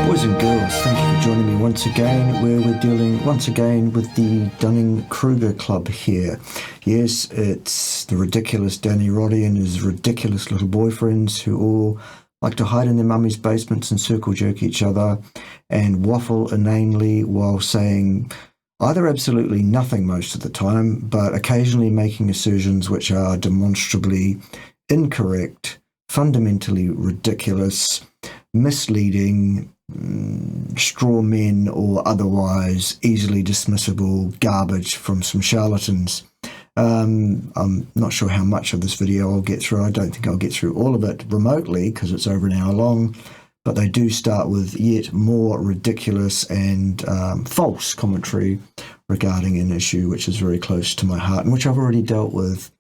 Boys and girls, thank you for joining me once again, where we're dealing once again with the Dunning-Kruger Club here. Yes, it's the ridiculous Danny Roddy and his ridiculous little boyfriends who all like to hide in their mummies' basements and circle jerk each other and waffle inanely while saying either absolutely nothing most of the time, but occasionally making assertions which are demonstrably incorrect, fundamentally ridiculous, misleading, straw men or otherwise easily dismissible garbage from some charlatans. I'm not sure how much of this video I'll get through. I don't think I'll get through all of it remotely because it's over an hour long, but they do start with yet more ridiculous and false commentary regarding an issue which is very close to my heart and which I've already dealt with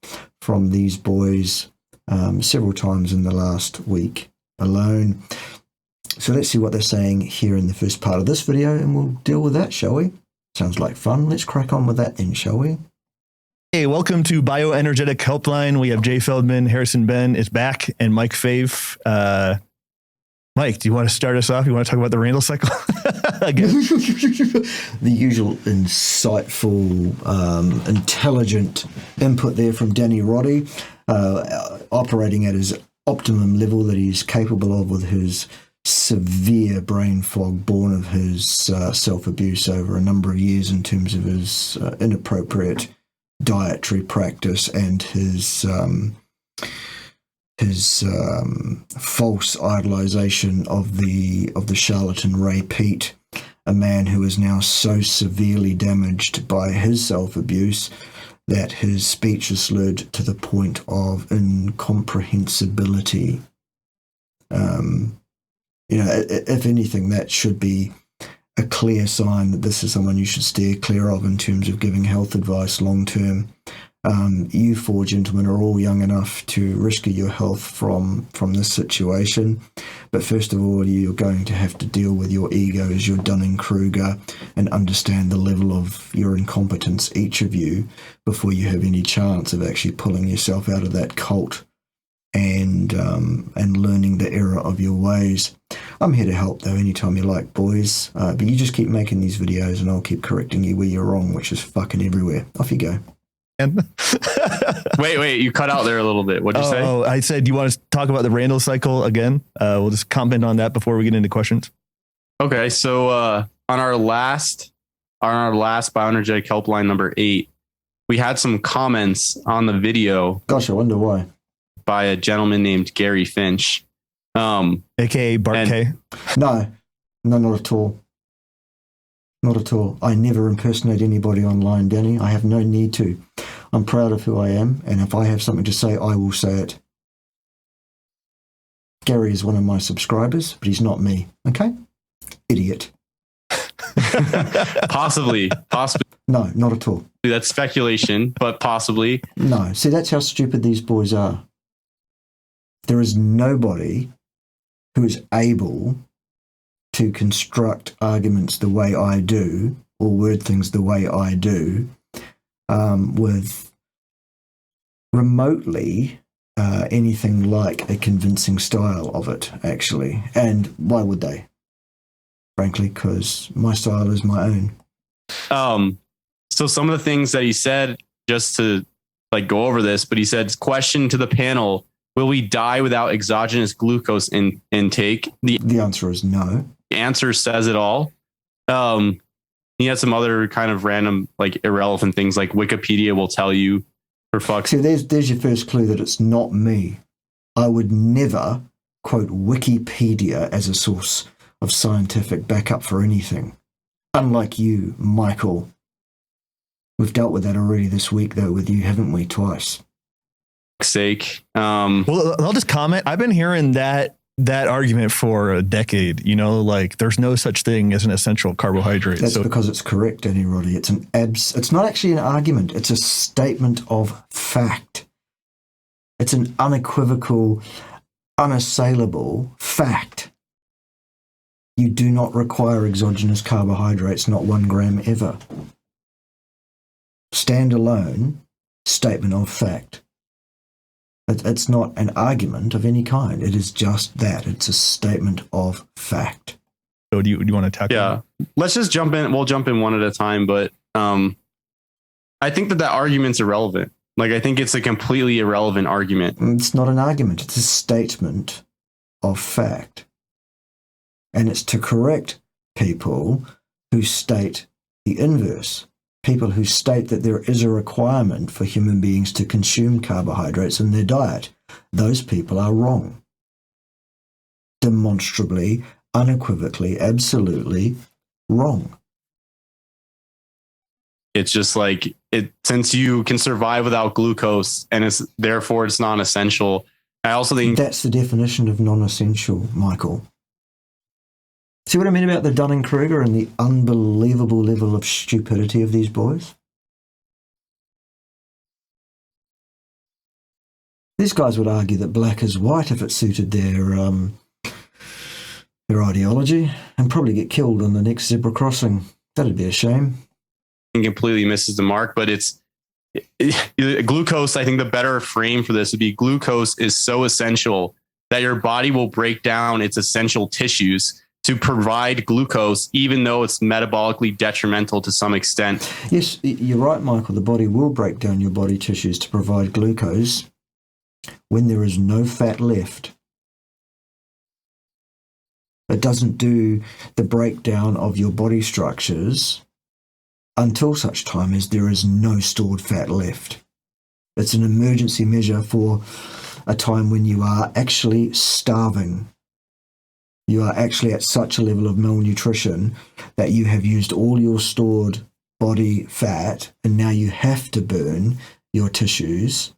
from these boys several times in the last week alone. So let's see what they're saying here in the first part of this video, and we'll deal with that, shall we? Sounds like fun. Let's crack on with that then, shall we? Hey, welcome to Bioenergetic Helpline. We have Jay Feldman, Harrison Ben is back, and Mike Fave. Mike, do you want to start us off? You want to talk about the Randall cycle again? The usual insightful, intelligent input there from Danny Roddy, operating at his optimum level that he's capable of with his severe brain fog born of his self-abuse over a number of years in terms of his inappropriate dietary practice and his false idolization of the charlatan Ray Pete, a man who is now so severely damaged by his self-abuse that his speech is slurred to the point of incomprehensibility. If anything, that should be a clear sign that this is someone you should steer clear of in terms of giving health advice long term. You four gentlemen are all young enough to rescue your health from this situation. But first of all, you're going to have to deal with your ego as you're Dunning-Kruger and understand the level of your incompetence, each of you, before you have any chance of actually pulling yourself out of that cult and learning the error of your ways. I'm here to help, though, anytime you like, boys. But you just keep making these videos and I'll keep correcting you where you're wrong, which is fucking everywhere. Off you go. Wait, you cut out there a little bit. What'd you say? Oh, I said, do you want to talk about the Randall cycle again? We'll just comment on that before we get into questions. Okay, so on our last Bioenergetic Helpline number 8, we had some comments on the video. Gosh, I wonder why. By a gentleman named Gary Finch. AKA Bart K. No, not at all. Not at all. I never impersonate anybody online, Danny. I have no need to. I'm proud of who I am, and if I have something to say, I will say it. Gary is one of my subscribers, but he's not me. Okay? Idiot. Possibly. No, not at all. That's speculation, but possibly. No. See, that's how stupid these boys are. There is nobody who is able to construct arguments the way I do or word things the way I do with remotely anything like a convincing style of it, actually. And why would they? Frankly, because my style is my own. So some of the things that he said, just to go over this, but he said, question to the panel, will we die without exogenous glucose intake? The answer is no. The answer says it all. He had some other kind of random, irrelevant things like Wikipedia will tell you for fuck's sake. See, there's your first clue that it's not me. I would never quote Wikipedia as a source of scientific backup for anything. Unlike you, Michael. We've dealt with that already this week, though, with you, haven't we? Twice. Sake. Well, I'll just comment. I've been hearing that argument for a decade. There's no such thing as an essential carbohydrate. That's because it's correct, Danny Roddy. It's not actually an argument. It's a statement of fact. It's an unequivocal, unassailable fact. You do not require exogenous carbohydrates, not 1 gram ever. Standalone statement of fact. It's not an argument of any kind. It is just that. It's a statement of fact. So do you want to tackle? Yeah, let's just jump in. We'll jump in one at a time, but I think that argument's irrelevant. Like, I think it's a completely irrelevant argument. It's not an argument. It's a statement of fact. And it's to correct people who state the inverse. People who state that there is a requirement for human beings to consume carbohydrates in their diet. Those people are wrong. Demonstrably, unequivocally, absolutely wrong. It's just like since you can survive without glucose and therefore it's non-essential. I also think that's the definition of non-essential, Michael. See what I mean about the Dunning-Kruger and the unbelievable level of stupidity of these boys? These guys would argue that black is white if it suited their ideology, and probably get killed on the next zebra crossing. That'd be a shame. Completely misses the mark, but glucose. I think the better frame for this would be glucose is so essential that your body will break down its essential tissues to provide glucose, even though it's metabolically detrimental to some extent. Yes, you're right, Michael. The body will break down your body tissues to provide glucose when there is no fat left. It doesn't do the breakdown of your body structures until such time as there is no stored fat left. It's an emergency measure for a time when you are actually starving. You are actually at such a level of malnutrition that you have used all your stored body fat, and now you have to burn your tissues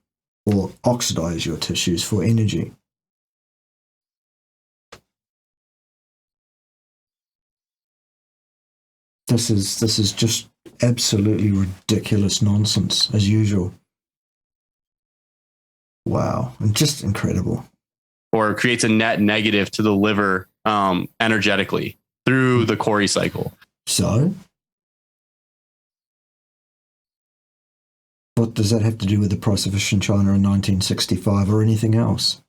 or oxidize your tissues for energy. This is just absolutely ridiculous nonsense, as usual. Wow, and just incredible. Or creates a net negative to the liver energetically through the Cori cycle. So, what does that have to do with the price of fish in China in 1965 or anything else?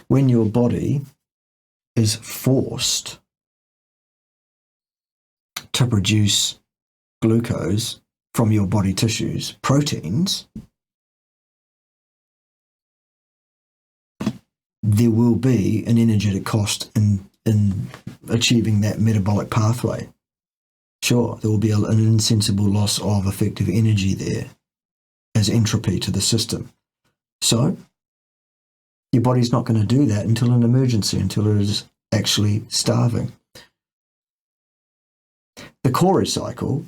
When your body is forced to produce glucose from your body tissues, proteins, there will be an energetic cost in achieving that metabolic pathway. Sure, there will be an insensible loss of effective energy there as entropy to the system. So, your body's not going to do that until an emergency, until it is actually starving. The Cori cycle,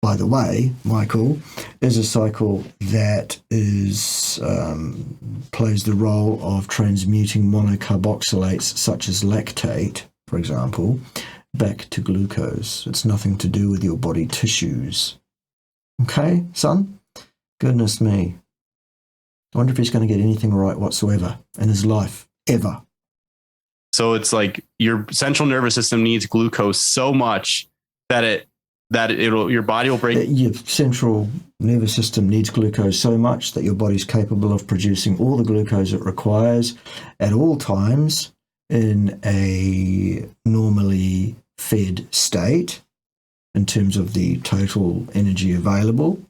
by the way, Michael, is a cycle that plays the role of transmuting monocarboxylates such as lactate, for example, back to glucose. It's nothing to do with your body tissues. Okay, son? Goodness me. I wonder if he's going to get anything right whatsoever in his life, ever. So it's like your central nervous system needs glucose so much that your body will break. Your central nervous system needs glucose so much that your body's capable of producing all the glucose it requires at all times in a normally fed state in terms of the total energy available.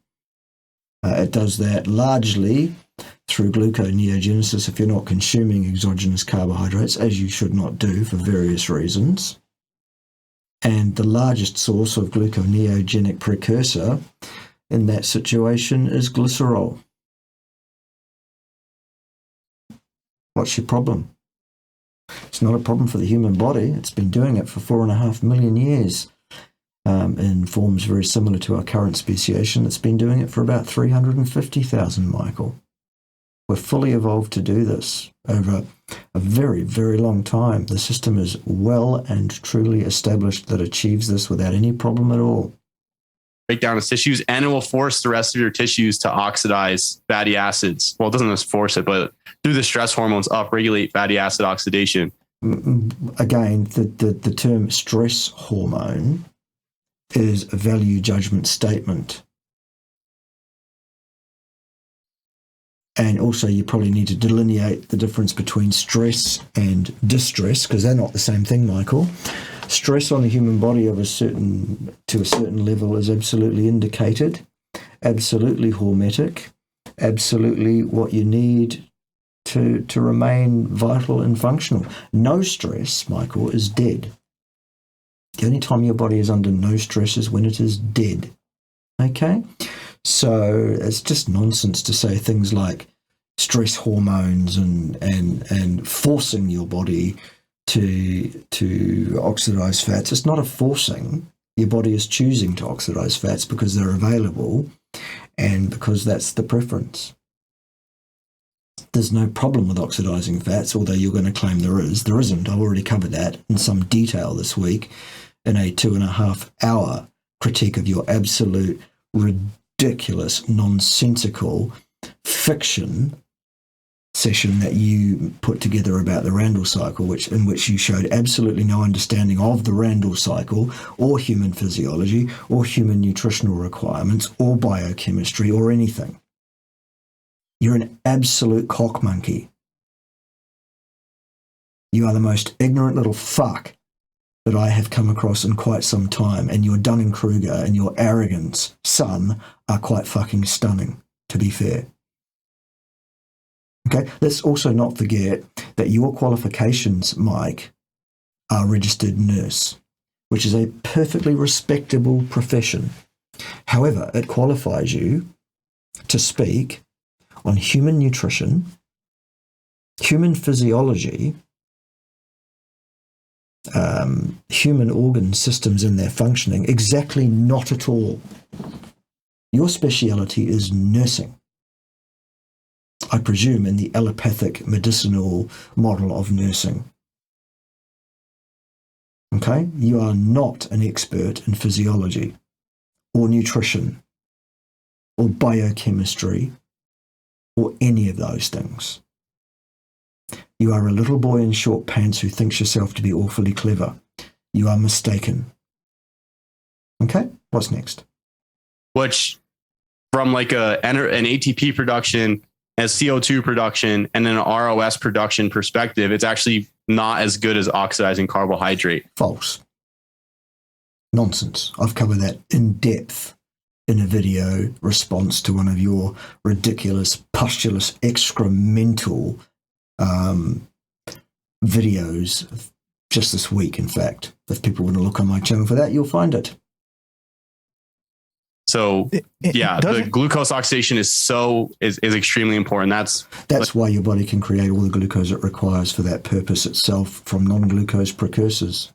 It does that largely through gluconeogenesis if you're not consuming exogenous carbohydrates, as you should not do for various reasons. And the largest source of gluconeogenic precursor in that situation is glycerol. What's your problem? It's not a problem for the human body. It's been doing it for 4.5 million years in forms very similar to our current speciation. It's been doing it for about 350,000, Michael. We're fully evolved to do this over a very, very long time. The system is well and truly established that achieves this without any problem at all. Break down its tissues, and it will force the rest of your tissues to oxidize fatty acids. Well, it doesn't just force it, but through the stress hormones, upregulate fatty acid oxidation. Again, the term stress hormone is a value judgment statement. And also you probably need to delineate the difference between stress and distress, because they're not the same thing, Michael. Stress on the human body to a certain level is absolutely indicated, absolutely hormetic, absolutely what you need to remain vital and functional. No stress, Michael, is dead. The only time your body is under no stress is when it is dead. Okay? So it's just nonsense to say things like stress hormones and forcing your body to oxidize fats. It's not a forcing. Your body is choosing to oxidize fats because they're available and because that's the preference. There's no problem with oxidizing fats, although you're going to claim there is. There isn't. I've already covered that in some detail this week in a 2.5-hour critique of your absolute ridiculous, nonsensical fiction session that you put together about the Randall cycle, in which you showed absolutely no understanding of the Randall cycle or human physiology or human nutritional requirements or biochemistry or anything. You're an absolute cock monkey. You are the most ignorant little fuck that I have come across in quite some time, and your Dunning-Kruger and your arrogance, son, are quite fucking stunning, to be fair. Okay, let's also not forget that your qualifications, Mike, are registered nurse, which is a perfectly respectable profession. However, it qualifies you to speak on human nutrition, human physiology, human organ systems and their functioning. Exactly not at all. Your speciality is nursing. I presume in the allopathic medicinal model of nursing. Okay? You are not an expert in physiology or nutrition or biochemistry or any of those things. You are a little boy in short pants who thinks yourself to be awfully clever. You are mistaken. Okay? What's next? Which, from like an ATP production, a CO2 production, and an ROS production perspective, it's actually not as good as oxidizing carbohydrate. False. Nonsense. I've covered that in depth in a video response to one of your ridiculous, pustulous, excremental videos just this week, in fact. If people want to look on my channel for that, you'll find it. So the glucose oxidation is extremely important. That's why your body can create all the glucose it requires for that purpose itself from non-glucose precursors.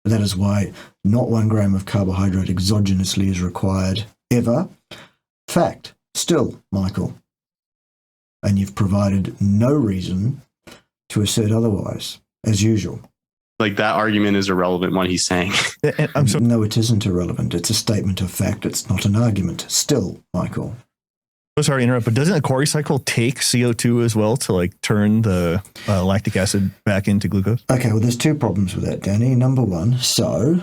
That is why not 1 gram of carbohydrate exogenously is required ever. Fact, still, Michael. And you've provided no reason to assert otherwise, as usual. Like, that argument is irrelevant, what he's saying. No, it isn't irrelevant. It's a statement of fact. It's not an argument. Still, Michael. I'm sorry to interrupt, but doesn't a Cori cycle take CO2 as well to like turn the lactic acid back into glucose? Okay, well, there's 2 problems with that, Danny. Number 1, so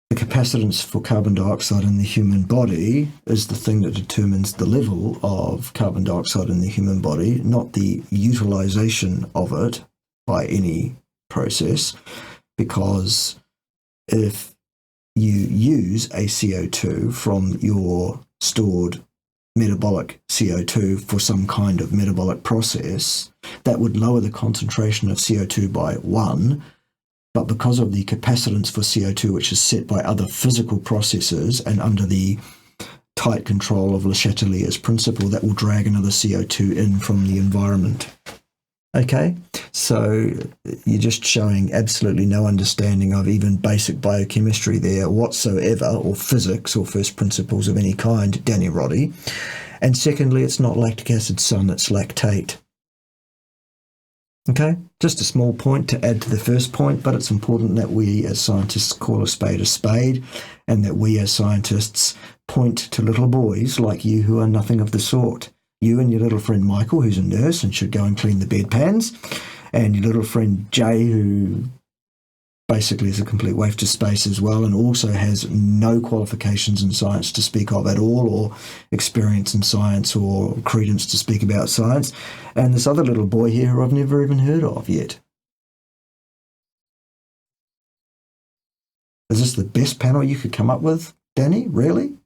the capacitance for carbon dioxide in the human body is the thing that determines the level of carbon dioxide in the human body, not the utilization of it by any process, because if you use a CO2 from your stored metabolic CO2 for some kind of metabolic process, that would lower the concentration of CO2 by 1, but because of the capacitance for CO2, which is set by other physical processes and under the tight control of Le Chatelier's principle, that will drag another CO2 in from the environment. Okay, so you're just showing absolutely no understanding of even basic biochemistry there whatsoever, or physics or first principles of any kind, Danny Roddy. And secondly, it's not lactic acid, son, it's lactate. Okay, just a small point to add to the first point, but it's important that we as scientists call a spade, and that we as scientists point to little boys like you who are nothing of the sort. You and your little friend Michael, who's a nurse and should go and clean the bedpans, and your little friend Jay, who basically is a complete waste of space as well, and also has no qualifications in science to speak of at all, or experience in science, or credence to speak about science. And this other little boy here who I've never even heard of yet. Is this the best panel you could come up with, Danny? Really?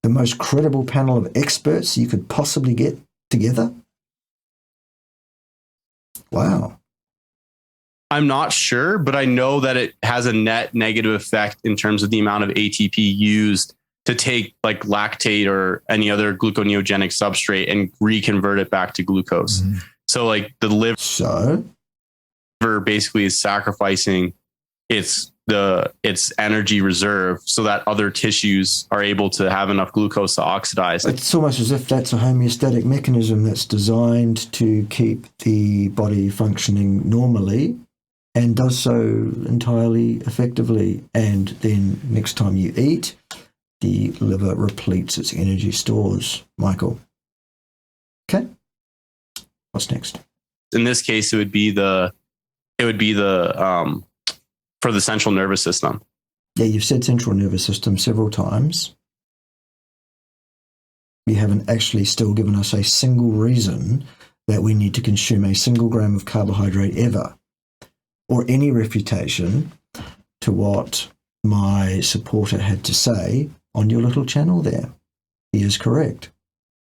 The most credible panel of experts you could possibly get together? Wow. I'm not sure, but I know that it has a net negative effect in terms of the amount of ATP used to take like lactate or any other gluconeogenic substrate and reconvert it back to glucose. Mm-hmm. So like the liver basically is sacrificing its energy reserve so that other tissues are able to have enough glucose to oxidize. It's almost as if that's a homeostatic mechanism that's designed to keep the body functioning normally, and does so entirely effectively. And then next time you eat, the liver repletes its energy stores. Michael. Okay. What's next? In this case, it would be the for the central nervous system. Yeah, you've said central nervous system several times. You haven't actually still given us a single reason that we need to consume a single gram of carbohydrate ever, or any refutation to what my supporter had to say on your little channel there. He is correct.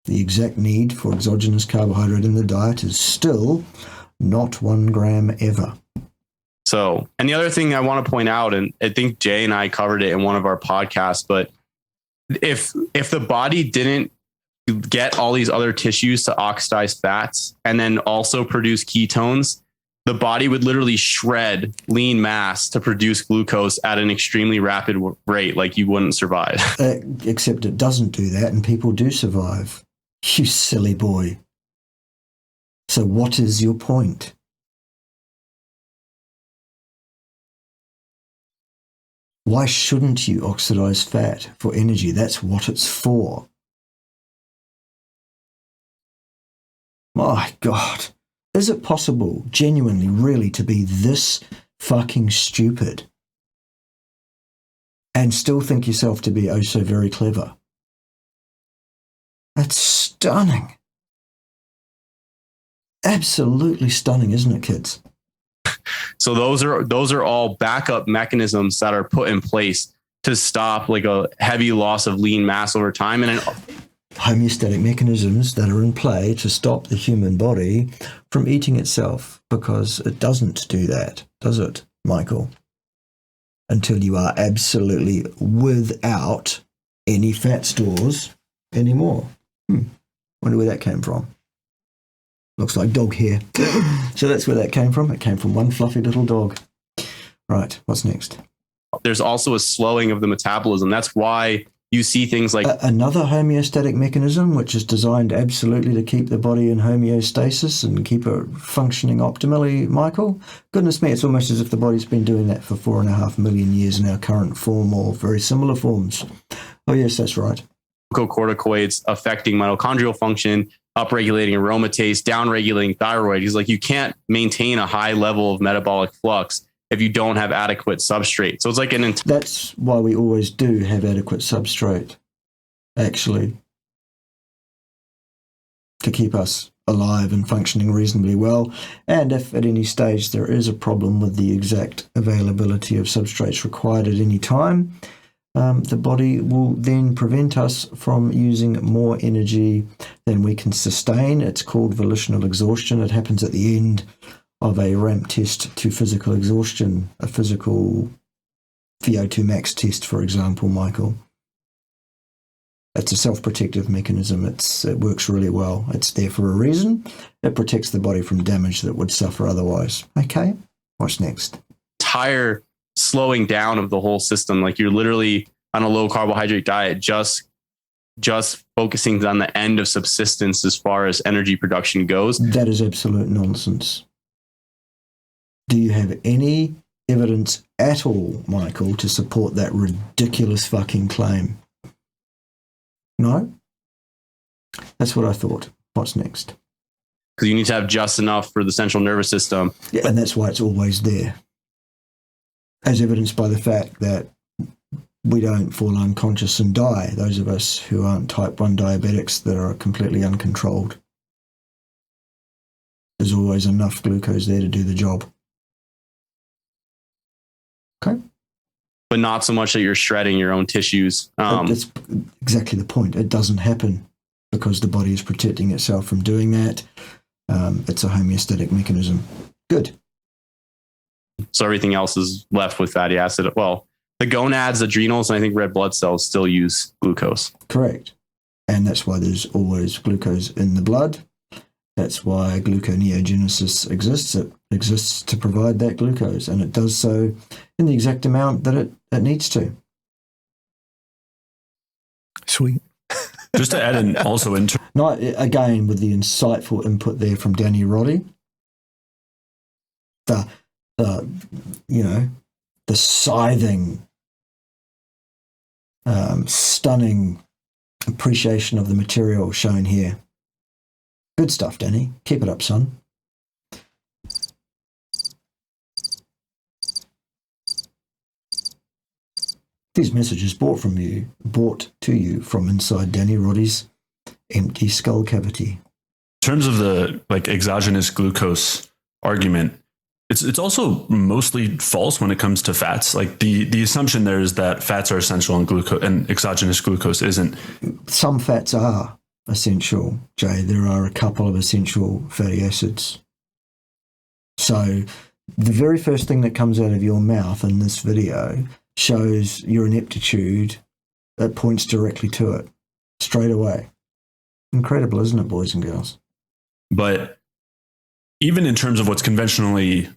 The exact need for exogenous carbohydrate in the diet is still not 1 gram ever. So, and the other thing I want to point out, and I think Jay and I covered it in one of our podcasts, but if the body didn't get all these other tissues to oxidize fats and then also produce ketones, the body would literally shred lean mass to produce glucose at an extremely rapid rate. Like you wouldn't survive. Except it doesn't do that, and people do survive. You silly boy. So what is your point? Why shouldn't you oxidize fat for energy? That's what it's for. My God. Is it possible, genuinely, really, to be this fucking stupid and still think yourself to be oh so very clever? That's stunning. Absolutely stunning, isn't it, kids? So those are all backup mechanisms that are put in place to stop like a heavy loss of lean mass over time. And homeostatic mechanisms that are in play to stop the human body from eating itself, because it doesn't do that, does it, Michael? Until you are absolutely without any fat stores anymore. Wonder where that came from. Looks like dog hair. So that's where that came from. It came from one fluffy little dog. Right, what's next? There's also a slowing of the metabolism. That's why you see things like another homeostatic mechanism, which is designed absolutely to keep the body in homeostasis and keep it functioning optimally, Michael. Goodness me, it's almost as if the body's been doing that for 4.5 million years in our current form or very similar forms. Oh yes, that's right. Glucocorticoids affecting mitochondrial function, upregulating aromatase, downregulating thyroid. He's like, you can't maintain a high level of metabolic flux if you don't have adequate substrate. So it's like that's why we always do have adequate substrate, actually, to keep us alive and functioning reasonably well. And if at any stage there is a problem with the exact availability of substrates required at any time, the body will then prevent us from using more energy than we can sustain. It's called volitional exhaustion. It happens at the end of a ramp test to physical exhaustion, a physical VO2 max test, for example, Michael. It's a self-protective mechanism. It works really well. It's there for a reason. It protects the body from damage that would suffer otherwise. Okay, what's next? Entire slowing down of the whole system. Like you're literally on a low carbohydrate diet, just focusing on the end of subsistence as far as energy production goes. That is absolute nonsense. Do you have any evidence at all, Michael, to support that ridiculous fucking claim? No? That's what I thought. What's next? Because you need to have just enough for the central nervous system. Yeah, and that's why it's always there. as evidenced by the fact that we don't fall unconscious and die, those of us who aren't type 1 diabetics that are completely uncontrolled. There's always enough glucose there to do the job. Okay. But not so much that you're shredding your own tissues. That's exactly the point. It doesn't happen because the body is protecting itself from doing that. It's a homeostatic mechanism. Good. So everything else is left with fatty acid. Well, the gonads, adrenals, and I think red blood cells still use glucose. Correct. And that's why there's always glucose in the blood. That's why gluconeogenesis exists. It exists to provide that glucose, and it does so in the exact amount that it needs to. Sweet. Just to add in also in Not again with the insightful input there from Danny Roddy. The scything, stunning appreciation of the material shown here. Good stuff, Danny. Keep it up, son. These messages brought to you from inside Danny Roddy's empty skull cavity. In terms of the exogenous glucose argument, it's also mostly false when it comes to fats. Like the assumption there is that fats are essential and exogenous glucose isn't. Some fats are essential, Jay. There are a couple of essential fatty acids. So the very first thing that comes out of your mouth in this video shows your ineptitude. That points directly to it straight away. Incredible, isn't it, boys and girls? But even in terms of what's conventionally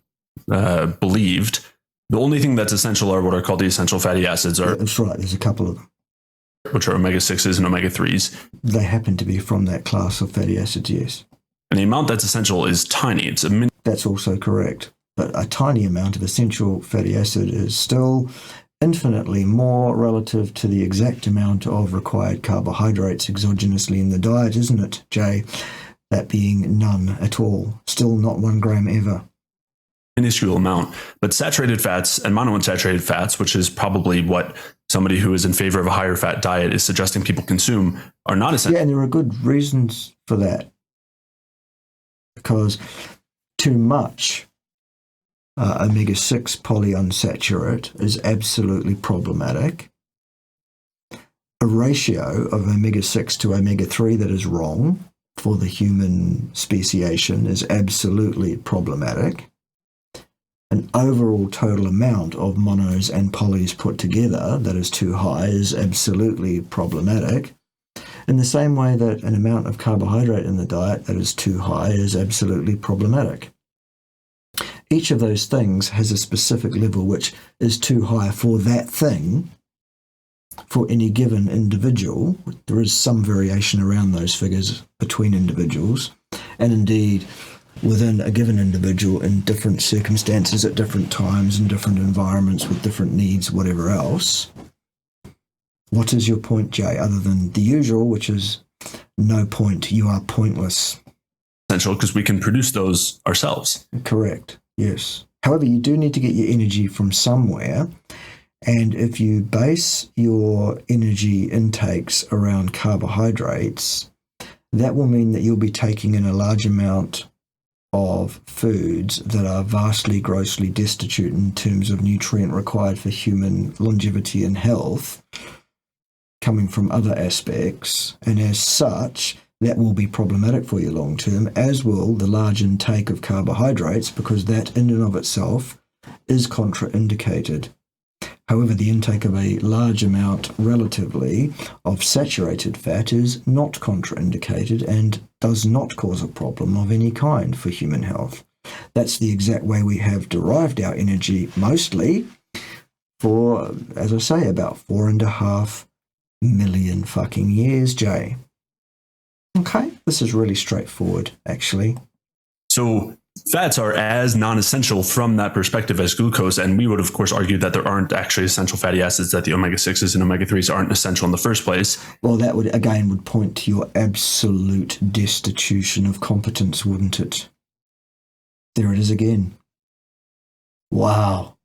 believed, the only thing that's essential are what are called the essential fatty acids. That's right. There's a couple of them, which are omega-6s and omega-3s. They happen to be from that class of fatty acids, yes. And the amount that's essential is tiny. That's also correct. But a tiny amount of essential fatty acid is still infinitely more relative to the exact amount of required carbohydrates exogenously in the diet, isn't it, Jay? That being none at all. Still not 1 gram ever. Minuscule amount. But saturated fats and monounsaturated fats, which is probably what somebody who is in favor of a higher fat diet is suggesting people consume, are not essential. Yeah, and there are good reasons for that. Because too much omega-6 polyunsaturated is absolutely problematic. A ratio of omega-6 to omega-3 that is wrong for the human speciation is absolutely problematic. An overall total amount of monos and polys put together that is too high is absolutely problematic. In the same way that an amount of carbohydrate in the diet that is too high is absolutely problematic. Each of those things has a specific level which is too high for that thing for any given individual. There is some variation around those figures between individuals, and indeed within a given individual in different circumstances at different times in different environments with different needs, whatever else. What is your point, Jay, other than the usual, which is no point, you are pointless? Essential because we can produce those ourselves. Correct, yes. However, you do need to get your energy from somewhere, and if you base your energy intakes around carbohydrates, that will mean that you'll be taking in a large amount of foods that are vastly, grossly destitute in terms of nutrient required for human longevity and health, coming from other aspects, and as such, that will be problematic for you long term, as will the large intake of carbohydrates, because that in and of itself is contraindicated. However, the intake of a large amount relatively of saturated fat is not contraindicated and does not cause a problem of any kind for human health. That's the exact way we have derived our energy mostly for, as I say, about 4.5 million fucking years, Jay. Okay, this is really straightforward, actually. So fats are as non-essential from that perspective as glucose, and we would of course argue that there aren't actually essential fatty acids, that the omega-6s and omega-3s aren't essential in the first place. Well, that would point to your absolute destitution of competence, wouldn't it? There it is again. Wow.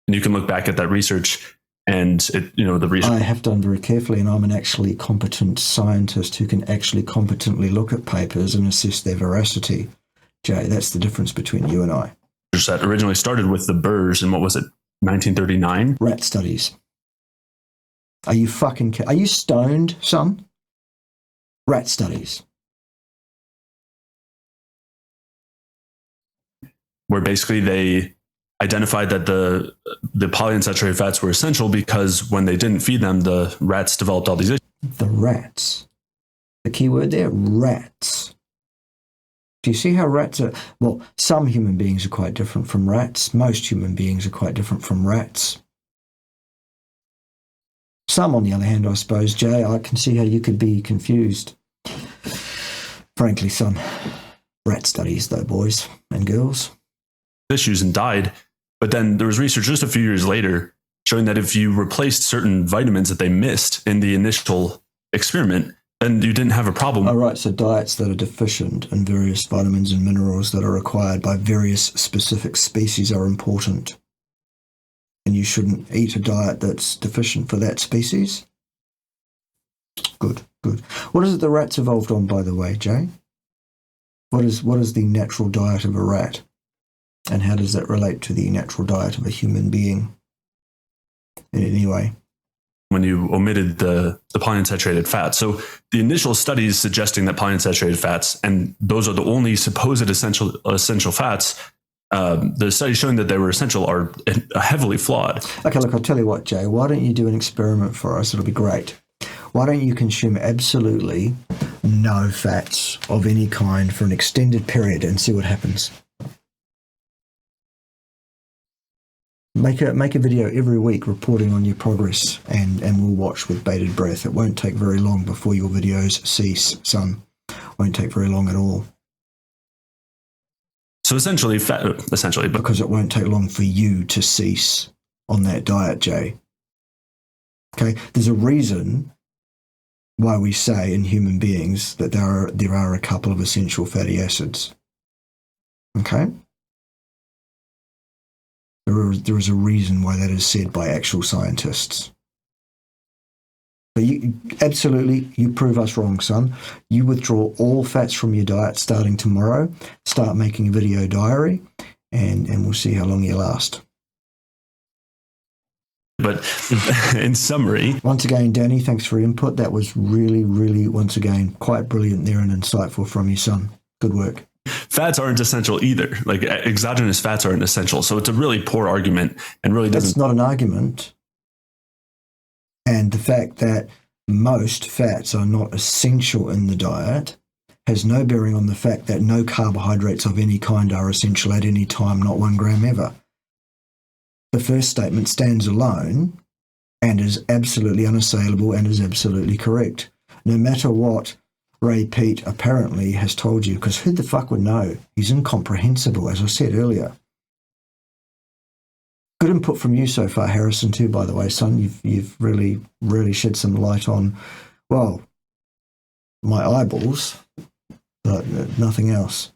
And you can look back at that research and the research. I have done very carefully, and I'm an actually competent scientist who can actually competently look at papers and assess their veracity. Jay, that's the difference between you and I. That originally started with the Burrs in, what was it, 1939? Rat studies. Are you are you stoned, son? Rat studies. Where basically they identified that the polyunsaturated fats were essential because when they didn't feed them, the rats developed all these issues. The rats. The key word there, rats. Do you see how rats are? Well, some human beings are quite different from rats. Most human beings are quite different from rats. Some, on the other hand, I suppose, Jay, I can see how you could be confused. Frankly, son. Rat studies, though, boys and girls. Issues and died. But then there was research just a few years later showing that if you replaced certain vitamins that they missed in the initial experiment, then you didn't have a problem. Oh, right. So diets that are deficient in various vitamins and minerals that are required by various specific species are important. And you shouldn't eat a diet that's deficient for that species. Good, good. What is it the rats evolved on, by the way, Jay? What is the natural diet of a rat? And how does that relate to the natural diet of a human being in any way? When you omitted the polyunsaturated fats. So the initial studies suggesting that polyunsaturated fats, and those are the only supposed essential fats, the studies showing that they were essential are heavily flawed. Okay, look, I'll tell you what, Jay. Why don't you do an experiment for us? It'll be great. Why don't you consume absolutely no fats of any kind for an extended period and see what happens? Make a video every week reporting on your progress, and we'll watch with bated breath. It won't take very long before your videos cease, son. Won't take very long at all. So essentially, because it won't take long for you to cease on that diet, Jay. Okay, there's a reason why we say in human beings that there are a couple of essential fatty acids. Okay? There is a reason why that is said by actual scientists. But you prove us wrong, son. You withdraw all fats from your diet starting tomorrow, start making a video diary, and we'll see how long you last. But in summary... Once again, Danny, thanks for your input. That was really, really, once again, quite brilliant there and insightful from you, son. Good work. Fats aren't essential either. Like exogenous fats aren't essential. So it's a really poor argument and really doesn't... It's not an argument. And the fact that most fats are not essential in the diet has no bearing on the fact that no carbohydrates of any kind are essential at any time, not 1 gram ever. The first statement stands alone and is absolutely unassailable and is absolutely correct. No matter what Ray Pete apparently has told you, because who the fuck would know? He's incomprehensible, as I said earlier. Good input from you so far, Harrison, too, by the way, son. You've really, really shed some light on, well, my eyeballs, but nothing else.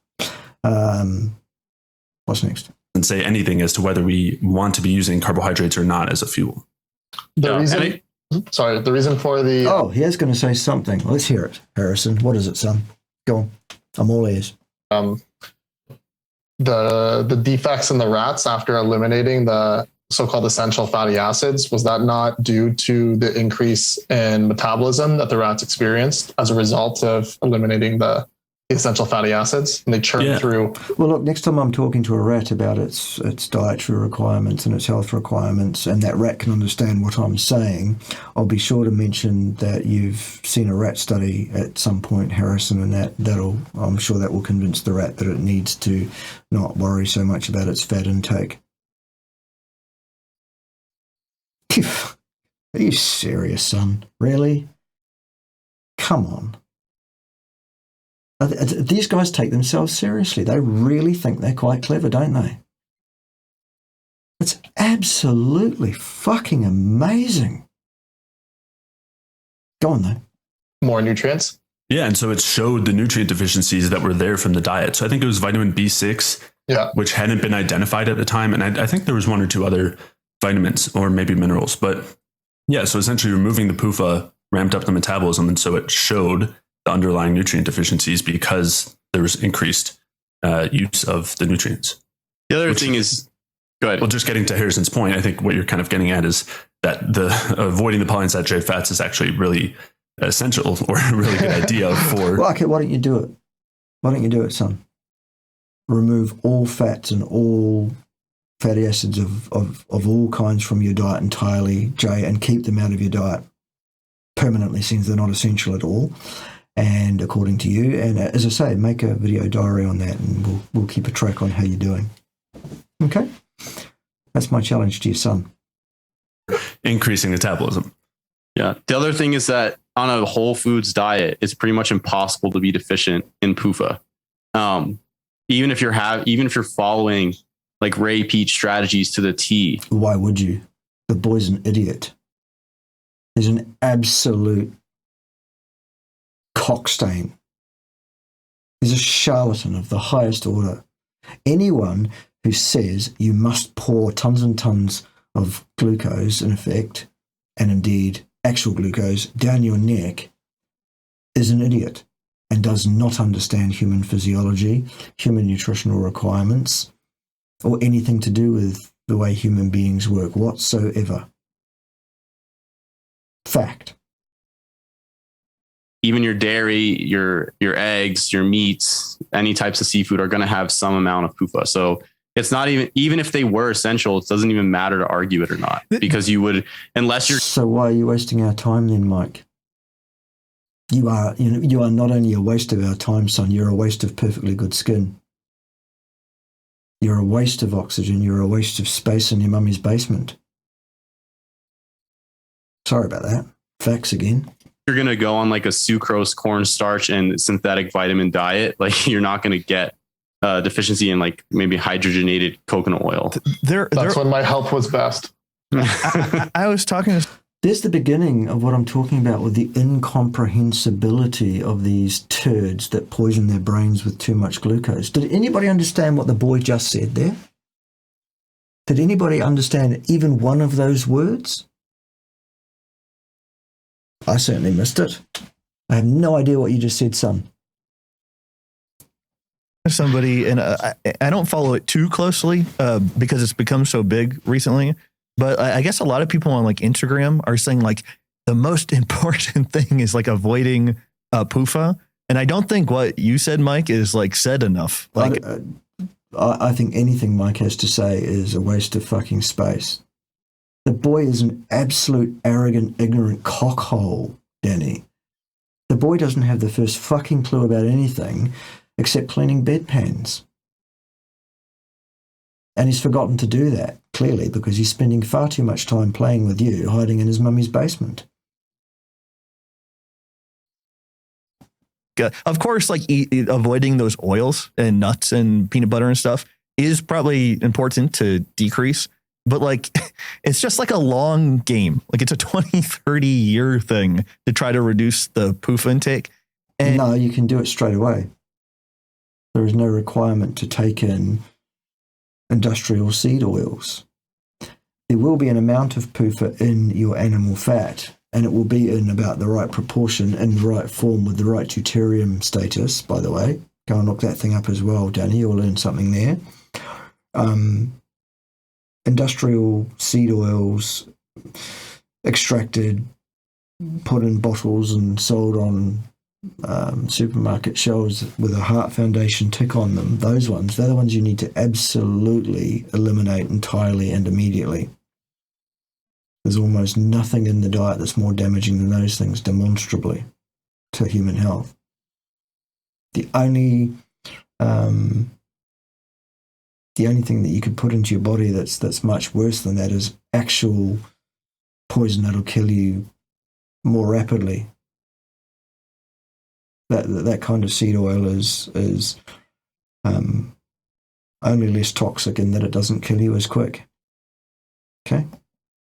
What's next? And say anything as to whether we want to be using carbohydrates or not as a fuel. The reason for the... Oh, he is going to say something. Let's hear it, Harrison. What is it, son? Go on. I'm all ears. The defects in the rats after eliminating the so-called essential fatty acids, was that not due to the increase in metabolism that the rats experienced as a result of eliminating the essential fatty acids? And they churn through. Well, look, next time I'm talking to a rat about its dietary requirements and its health requirements, and that rat can understand what I'm saying, I'll be sure to mention that you've seen a rat study at some point, Harrison, and I'm sure that will convince the rat that it needs to not worry so much about its fat intake. Are you serious, son? Really? Come on. These guys take themselves seriously. They really think they're quite clever, don't they? It's absolutely fucking amazing. Go on, though. More nutrients? Yeah, and so it showed the nutrient deficiencies that were there from the diet. So I think it was vitamin B6, which hadn't been identified at the time. And I think there was 1 or 2 other vitamins or maybe minerals. But yeah, so essentially removing the PUFA ramped up the metabolism. And so it showed the underlying nutrient deficiencies because there was increased use of the nutrients. The other thing is, go ahead. Well, just getting to Harrison's point, I think what you're kind of getting at is that the avoiding the polyunsaturated fats is actually really essential or a really good idea for. Well, okay, why don't you do it? Why don't you do it, son? Remove all fats and all fatty acids of all kinds from your diet entirely, Jay, and keep them out of your diet permanently, since they're not essential at all. And according to you, and as I say, make a video diary on that, and we'll keep a track on how you're doing. Okay, that's my challenge to your son. Increasing metabolism. Yeah. The other thing is that on a whole foods diet, it's pretty much impossible to be deficient in PUFA. Even if you're following like Ray Peach strategies to the T. Why would you? The boy's an idiot. He's an absolute cockstain. He's a charlatan of the highest order. Anyone who says you must pour tons and tons of glucose, in effect, and indeed actual glucose, down your neck is an idiot and does not understand human physiology, human nutritional requirements, or anything to do with the way human beings work whatsoever. Fact. Even your dairy, your eggs, your meats, any types of seafood are going to have some amount of PUFA. So it's not even if they were essential, it doesn't even matter to argue it or not, because you would, unless you're. So why are you wasting our time then, Mike? You are not only a waste of our time, son, you're a waste of perfectly good skin. You're a waste of oxygen. You're a waste of space in your mummy's basement. Sorry about that. Facts again. You're going to go on like a sucrose, cornstarch, and synthetic vitamin diet, like you're not going to get deficiency in like maybe hydrogenated coconut oil. That's when my help was best. I was talking to. There's the beginning of what I'm talking about with the incomprehensibility of these turds that poison their brains with too much glucose. Did anybody understand what the boy just said there? Did anybody understand even one of those words? I certainly missed it. I have no idea what you just said, son. Somebody, and I don't follow it too closely because it's become so big recently. But I guess a lot of people on like Instagram are saying like the most important thing is like avoiding PUFA. And I don't think what you said, Mike, is like said enough. Like, I think anything Mike has to say is a waste of fucking space. The boy is an absolute arrogant, ignorant cockhole, Danny. The boy doesn't have the first fucking clue about anything except cleaning bedpans. And he's forgotten to do that, clearly, because he's spending far too much time playing with you, hiding in his mummy's basement. of course, like avoiding those oils and nuts and peanut butter and stuff is probably important to decrease. But like, it's just like a long game. Like it's a 20, 30 year thing to try to reduce the PUFA intake. And no, you can do it straight away. There is no requirement to take in industrial seed oils. There will be an amount of PUFA in your animal fat, and it will be in about the right proportion, in the right form, with the right deuterium status, by the way. Go and look that thing up as well, Danny. You'll learn something there. Industrial seed oils, extracted, put in bottles and sold on supermarket shelves with a Heart Foundation tick on them, those ones, they're the ones you need to absolutely eliminate entirely and immediately. There's almost nothing in the diet that's more damaging than those things, demonstrably, to human health. The only thing that you could put into your body that's much worse than that is actual poison that'll kill you more rapidly. That kind of seed oil is only less toxic in that it doesn't kill you as quick. Okay.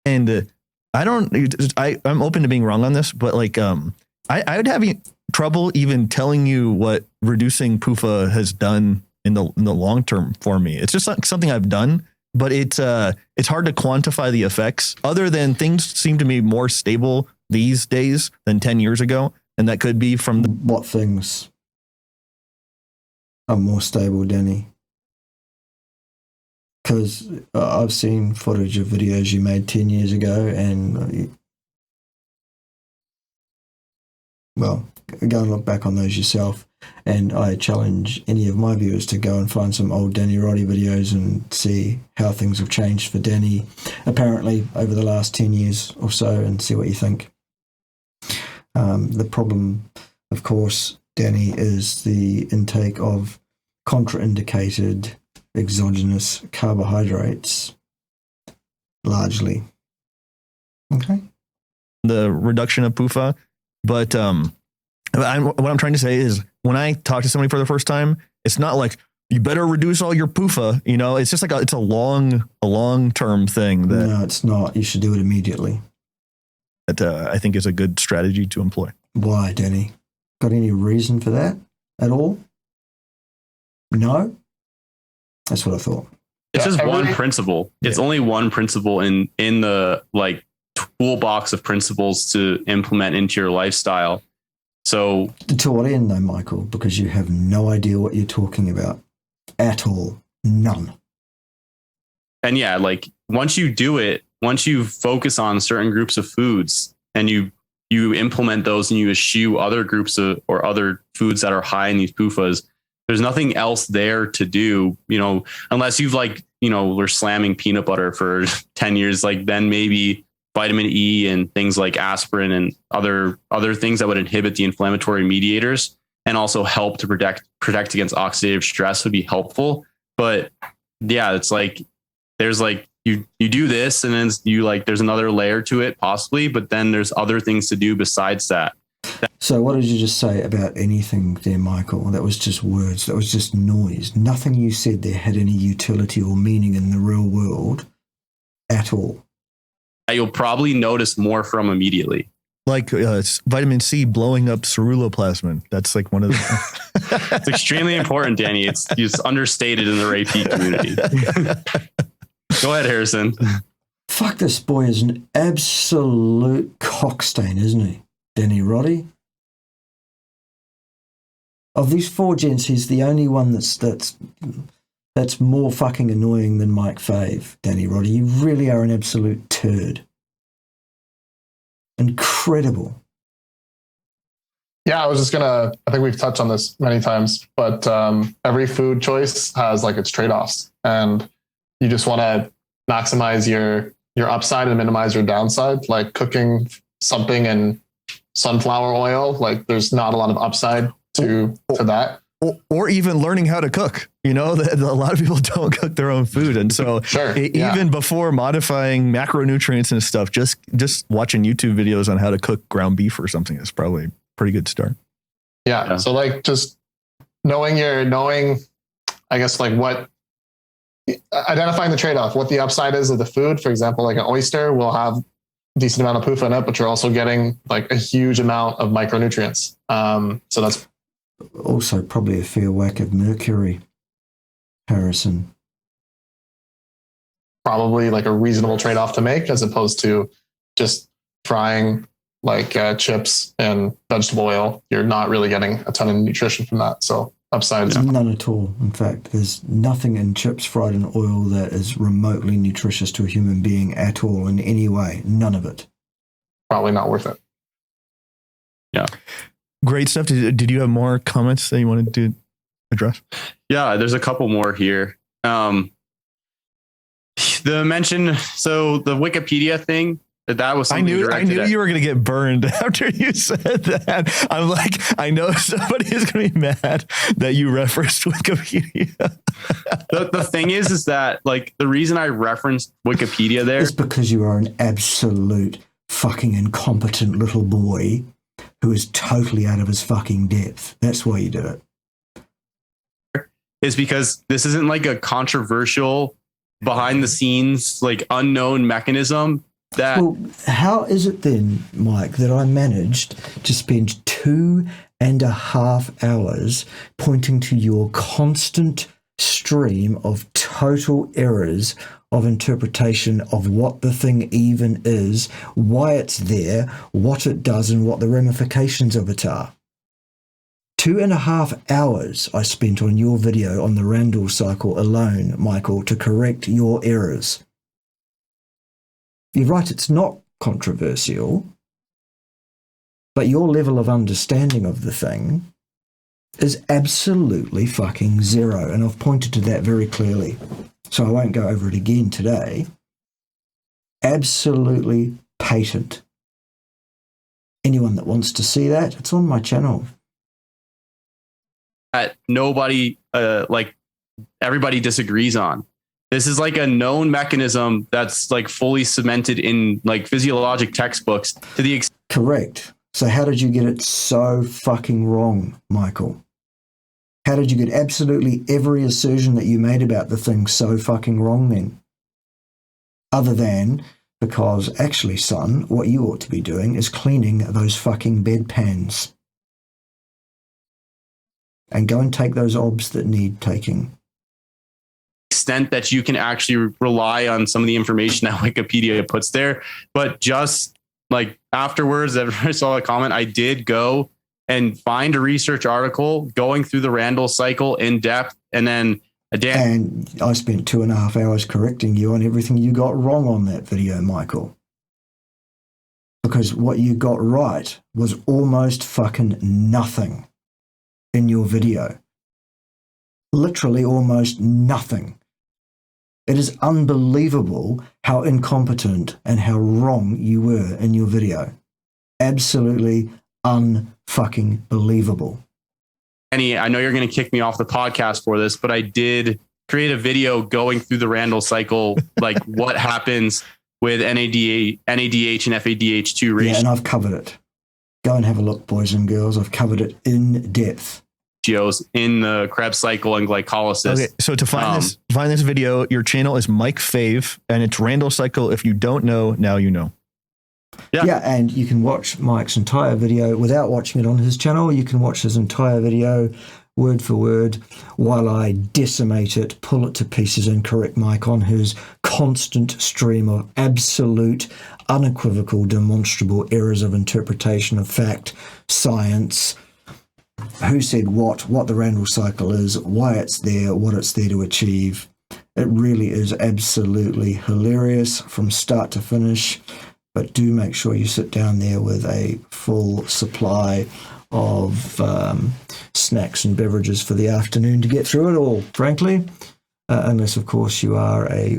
And I'm open to being wrong on this, but like I would have trouble even telling you what reducing PUFA has done in the long term for me. It's just like something I've done, but it's hard to quantify the effects other than things seem to be more stable these days than 10 years ago. And that could be from What things are more stable, Danny? Because I've seen footage of videos you made 10 years ago, and well, go and look back on those yourself. And I challenge any of my viewers to go and find some old Danny Roddy videos and see how things have changed for Danny, apparently, over the last 10 years or so, and see what you think. The problem, of course, Danny, is the intake of contraindicated exogenous carbohydrates, largely. Okay. the reduction of PUFA. But what I'm trying to say is when I talk to somebody for the first time, it's not like you better reduce all your PUFA. You know, it's just like it's a long term thing. That, no, it's not. You should do it immediately. That I think is a good strategy to employ. Why, Danny? Got any reason for that at all? No? That's what I thought. It's just one principle. It's only one principle in the like toolbox of principles to implement into your lifestyle. So to what end though, Michael? Because you have no idea what you're talking about at all. None. And yeah, like once you do it, once you focus on certain groups of foods and you implement those and you eschew other groups of or other foods that are high in these PUFAs, there's nothing else there to do, you know, unless you've like, you know, we're slamming peanut butter for 10 years, like then maybe vitamin E and things like aspirin and other things that would inhibit the inflammatory mediators and also help to protect against oxidative stress would be helpful. But yeah, it's like, there's like, you do this and then you like, there's another layer to it possibly, but then there's other things to do besides that. So what did you just say about anything there, Michael? That was just words. That was just noise. Nothing you said there had any utility or meaning in the real world at all. You'll probably notice more from immediately. Like vitamin C blowing up ceruloplasmin. That's like one of the... It's extremely important, Danny. It's understated in the rapey community. Go ahead, Harrison. Fuck, this boy is an absolute cockstain, isn't he? Danny Roddy. Of these four gents, he's the only one that's more fucking annoying than Mike Fave, Danny Roddy. You really are an absolute turd. Incredible. Yeah, I think we've touched on this many times, but every food choice has like its trade-offs, and you just want to maximize your upside and minimize your downside. Like cooking something in sunflower oil, like there's not a lot of upside to that. Or even learning how to cook. You know, a lot of people don't cook their own food. And so even before modifying macronutrients and stuff, just watching YouTube videos on how to cook ground beef or something is probably a pretty good start. Yeah. So like just knowing, I guess, like identifying the trade-off, what the upside is of the food. For example, like an oyster will have a decent amount of PUFA in it, but you're also getting like a huge amount of micronutrients. So that's also probably a fair whack of mercury, Harrison. Probably like a reasonable trade-off to make, as opposed to just frying like chips and vegetable oil. You're not really getting a ton of nutrition from that. So upsides. None at all. In fact, there's nothing in chips fried in oil that is remotely nutritious to a human being at all in any way. None of it. Probably not worth it. Yeah. Great stuff. Did you have more comments that you wanted to address? Yeah, there's a couple more here. The Wikipedia thing, that was something I knew you were going to get burned after you said that. I'm like, I know somebody is going to be mad that you referenced Wikipedia. The thing is that like the reason I referenced Wikipedia there is because you are an absolute fucking incompetent little boy who is totally out of his fucking depth. That's why you did it. Is because this isn't like a controversial behind the scenes, like unknown mechanism that... Well, how is it then, Mike, that I managed to spend 2.5 hours pointing to your constant stream of total errors of interpretation of what the thing even is, why it's there, what it does, and what the ramifications of it are. 2.5 hours I spent on your video on the Randall cycle alone, Michael, to correct your errors. You're right, it's not controversial, but your level of understanding of the thing is absolutely fucking zero, and I've pointed to that very clearly, so I won't go over it again today. Absolutely patent. Anyone that wants to see that, it's on my channel. That nobody, like everybody disagrees on. This is like a known mechanism that's like fully cemented in like physiologic textbooks to the extent. Correct. So how did you get it so fucking wrong, Michael? How did you get absolutely every assertion that you made about the thing so fucking wrong then? Other than because actually, son, what you ought to be doing is cleaning those fucking bedpans. And go and take those obs that need taking. Extent that you can actually rely on some of the information that Wikipedia puts there. But just like afterwards, after I saw a comment, I did go and find a research article going through the Randall cycle in depth. And then and I spent 2.5 hours correcting you on everything you got wrong on that video, Michael. Because what you got right was almost fucking nothing in your video. Literally almost nothing. It is unbelievable how incompetent and how wrong you were in your video. Absolutely unfucking believable. Annie, I know you're going to kick me off the podcast for this, but I did create a video going through the Randall cycle, like what happens with NADH and FADH2 ratio. Yeah, and I've covered it. Go and have a look, boys and girls. I've covered it in depth. Ratios in the Krebs cycle and glycolysis. Okay, so to find this video, your channel is Mike Fave, and it's Randall cycle. If you don't know, now you know. Yeah, and you can watch Mike's entire video without watching it on his channel. You can watch his entire video word for word while I decimate it, pull it to pieces, and correct Mike on his constant stream of absolute, unequivocal, demonstrable errors of interpretation of fact, science, who said what the Randall cycle is, why it's there, what it's there to achieve. It really is absolutely hilarious from start to finish. But do make sure you sit down there with a full supply of snacks and beverages for the afternoon to get through it all, frankly. Unless, of course, you are a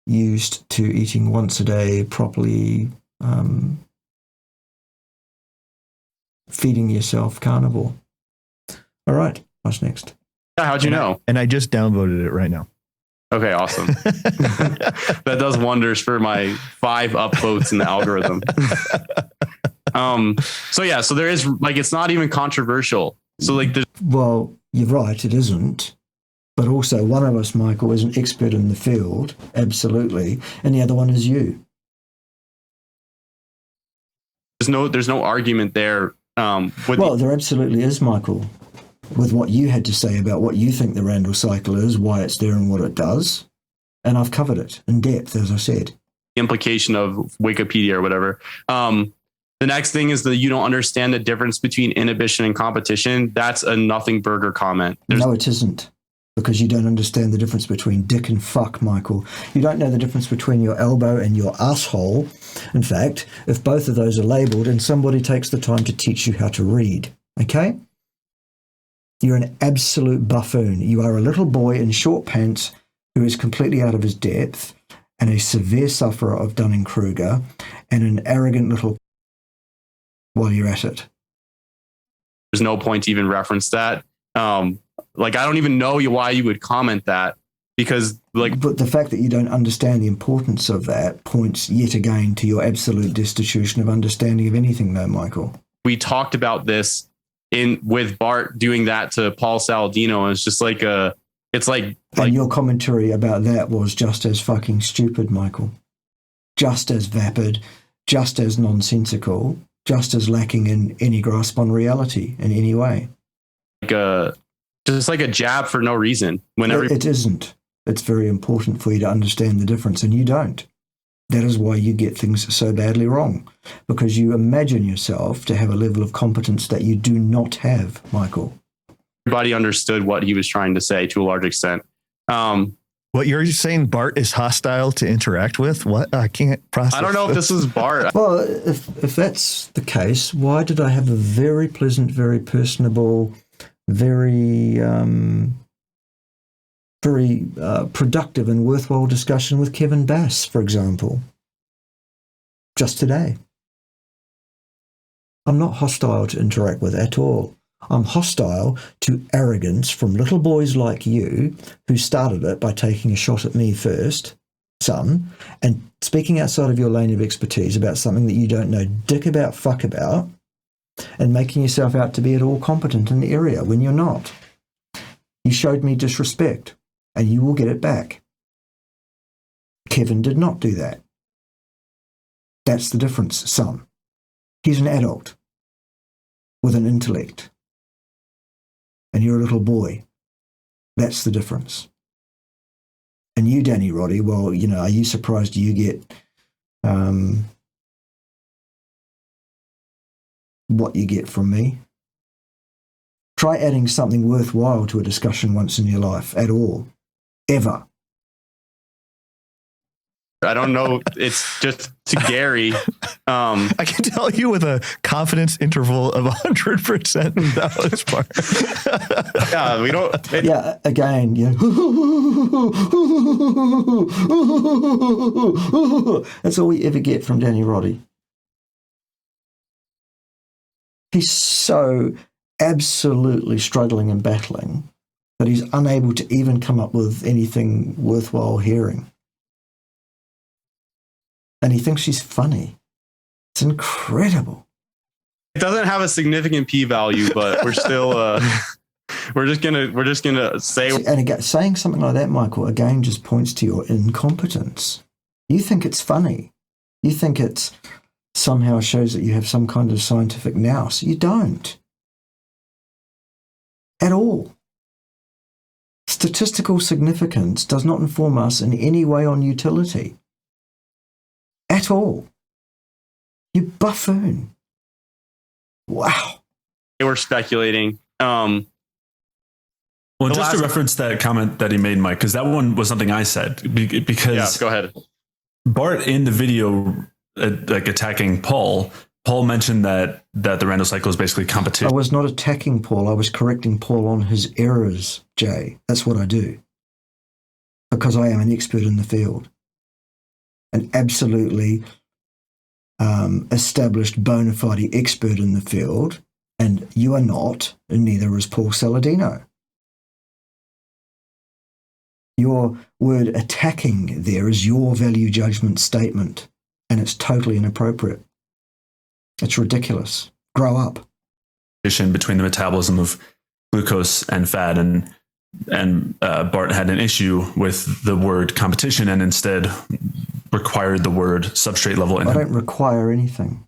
used to eating once a day, properly feeding yourself carnivore. All right, what's next? Yeah, how'd you know? And I just downvoted it right now. Okay, awesome. That does wonders for my 5 upvotes in the algorithm. So there is like, it's not even controversial. So like, well, you're right, it isn't. But also one of us, Michael, is an expert in the field, absolutely, and the other one is you. There's no argument there. There absolutely is, Michael, with what you had to say about what you think the Randall cycle is, why it's there and what it does. And I've covered it in depth, as I said. The implication of Wikipedia or whatever. The next thing is that you don't understand the difference between inhibition and competition. That's a nothing burger comment. No, it isn't. Because you don't understand the difference between dick and fuck, Michael. You don't know the difference between your elbow and your asshole. In fact, if both of those are labeled and somebody takes the time to teach you how to read, okay? You're an absolute buffoon. You are a little boy in short pants who is completely out of his depth and a severe sufferer of Dunning-Kruger and an arrogant little while you're at it. There's no point to even reference that. Like, I don't even know why you would comment that, because like, but the fact that you don't understand the importance of that points yet again to your absolute destitution of understanding of anything, though, Michael. We talked about this with Bart doing that to Paul Saladino, and it's just like and your commentary about that was just as fucking stupid, Michael. Just as vapid, just as nonsensical, just as lacking in any grasp on reality in any way. just like a jab for no reason. It isn't. It's very important for you to understand the difference, and you don't. That is why you get things so badly wrong, because you imagine yourself to have a level of competence that you do not have, Michael. Everybody understood what he was trying to say to a large extent. What you're saying, Bart is hostile to interact with? What? I can't process. I don't know if this was Bart. Well, if that's the case, why did I have a very pleasant, very personable, very productive and worthwhile discussion with Kevin Bass, for example, just today? I'm not hostile to interact with at all. I'm hostile to arrogance from little boys like you who started it by taking a shot at me first, son, and speaking outside of your lane of expertise about something that you don't know dick about, fuck about, and making yourself out to be at all competent in the area when you're not. You showed me disrespect, and you will get it back. Kevin did not do that. That's the difference, son. He's an adult with an intellect. And you're a little boy. That's the difference. And you, Danny Roddy, well, you know, are you surprised you get what you get from me? Try adding something worthwhile to a discussion once in your life, at all, ever. I don't know. It's just to Gary. I can tell you with a confidence interval of 100% that was Bart. Yeah, we don't. Yeah, again, yeah. That's all we ever get from Danny Roddy. He's so absolutely struggling and battling that he's unable to even come up with anything worthwhile hearing. And he thinks she's funny. It's incredible. It doesn't have a significant p-value, but we're still we're just gonna say. And again, saying something like that, Michael, again just points to your incompetence. You think it's funny. You think it somehow shows that you have some kind of scientific nous. You don't. At all. Statistical significance does not inform us in any way on utility. At all. You buffoon. Wow. They were speculating. Well, just to reference that comment that he made, Mike, because that one was something I said. Because yeah, go ahead. Bart in the video, like attacking Paul mentioned that the random cycle is basically competition. I was not attacking Paul. I was correcting Paul on his errors, Jay. That's what I do. Because I am an expert in the field. An absolutely established bona fide expert in the field, and you are not, and neither is Paul Saladino. Your word attacking there is your value judgment statement, and it's totally inappropriate. It's ridiculous. Grow up. Between the metabolism of glucose and fat, and Bart had an issue with the word competition and instead required the word substrate level. I don't require anything.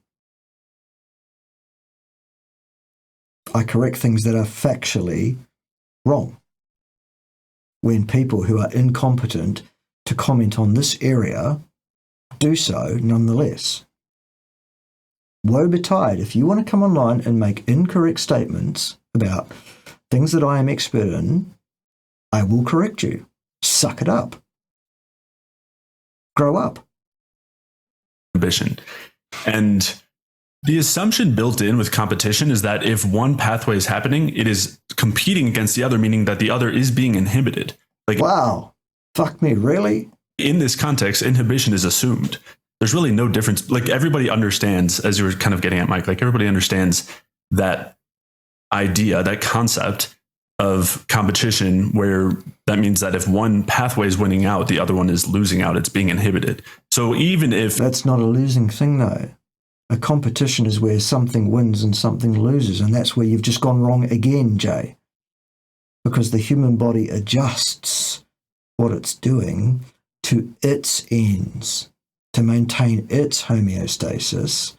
I correct things that are factually wrong. When people who are incompetent to comment on this area do so nonetheless. Woe betide, if you want to come online and make incorrect statements about things that I am expert in, I will correct you. Suck it up. Grow up. Ambition. And the assumption built in with competition is that if one pathway is happening, it is competing against the other, meaning that the other is being inhibited. Like, wow. Fuck me, really? In this context, inhibition is assumed. There's really no difference. Like, everybody understands, as you were kind of getting at, Mike, like everybody understands that idea, that concept of competition, where that means that if one pathway is winning out, the other one is losing out. It's being inhibited. So even if... That's not a losing thing, though. A competition is where something wins and something loses, and that's where you've just gone wrong again, Jay. Because the human body adjusts what it's doing to its ends, to maintain its homeostasis,